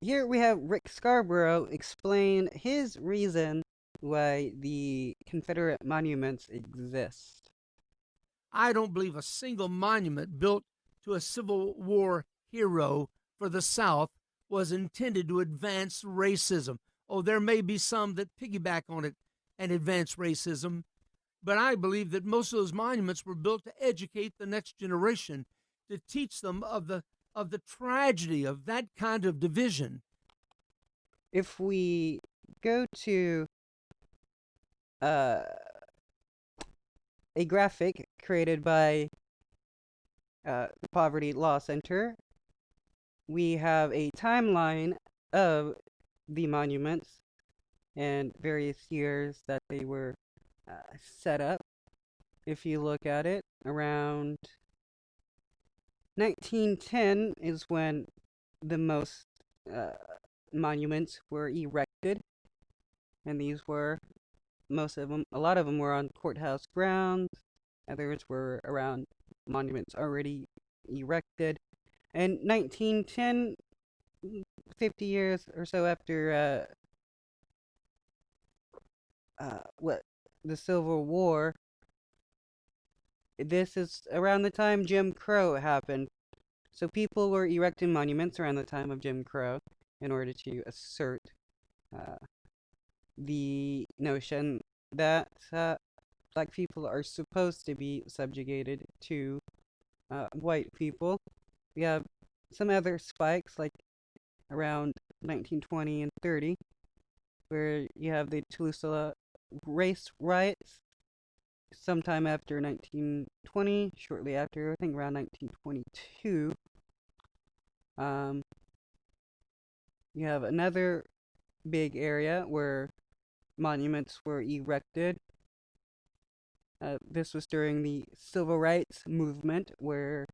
here we have Rick Scarborough explain his reason why the Confederate monuments exist. I don't believe a single monument built to a Civil War hero for the South was intended to advance racism. Oh, there may be some that piggyback on it and advance racism, but I believe that most of those monuments were built to educate the next generation, to teach them of the tragedy of that kind of division. If we go to uh, a graphic created by the Poverty Law Center, we have a timeline of the monuments and various years that they were set up. If you look at it, around 1910 is when the most uh, monuments were erected, and these were most of them, a lot of them were on courthouse grounds, others were around monuments already erected. And 1910, 50 years or so after what the Civil War, this is around the time Jim Crow happened. So people were erecting monuments around the time of Jim Crow in order to assert uh, the notion that black people are supposed to be subjugated to white people. We have some other spikes, like around 1920 and 30, where you have the Tulsa race riots. Sometime after 1920, shortly after, I think around 1922, um, you have another big area where monuments were erected. This was during the civil rights movement, where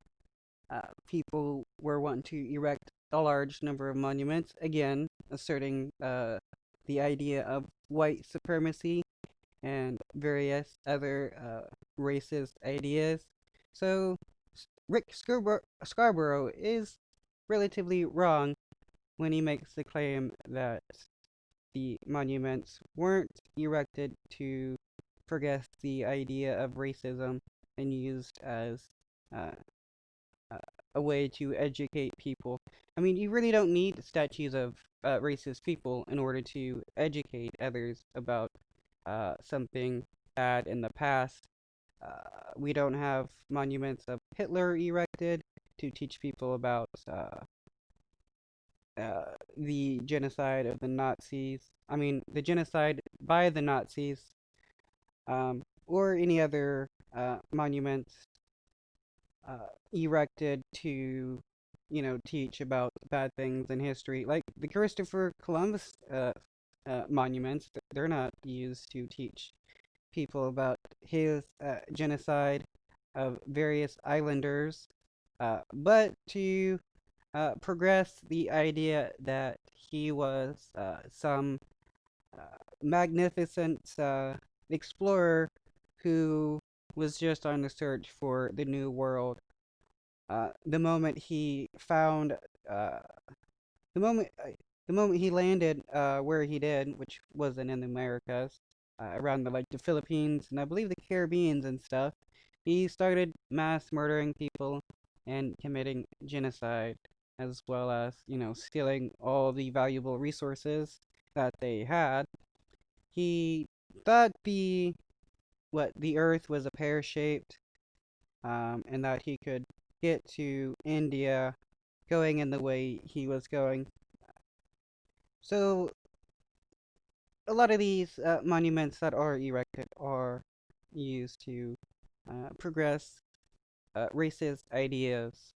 people were wanting to erect a large number of monuments, again, asserting the idea of white supremacy and various other racist ideas. So, Rick Scarborough is relatively wrong when he makes the claim that the monuments weren't erected to progress the idea of racism and used as uh, uh, a way to educate people. I mean, you really don't need statues of racist people in order to educate others about something bad in the past. We don't have monuments of Hitler erected to teach people about the genocide of the Nazis. I mean, the genocide by the Nazis, or any other monuments erected to, teach about bad things in history, like the Christopher Columbus monuments. They're not used to teach people about his genocide of various islanders, but to progress the idea that he was some magnificent explorer who was just on the search for the new world. The moment he found, the moment, the moment he landed where he did, which wasn't in the Americas, around the Philippines and I believe the Caribbeans and stuff, he started mass murdering people and committing genocide, as well as stealing all the valuable resources that they had. He thought the Earth was a pear shaped, and that he could get to India going in the way he was going. So a lot of these monuments that are erected are used to progress racist ideas.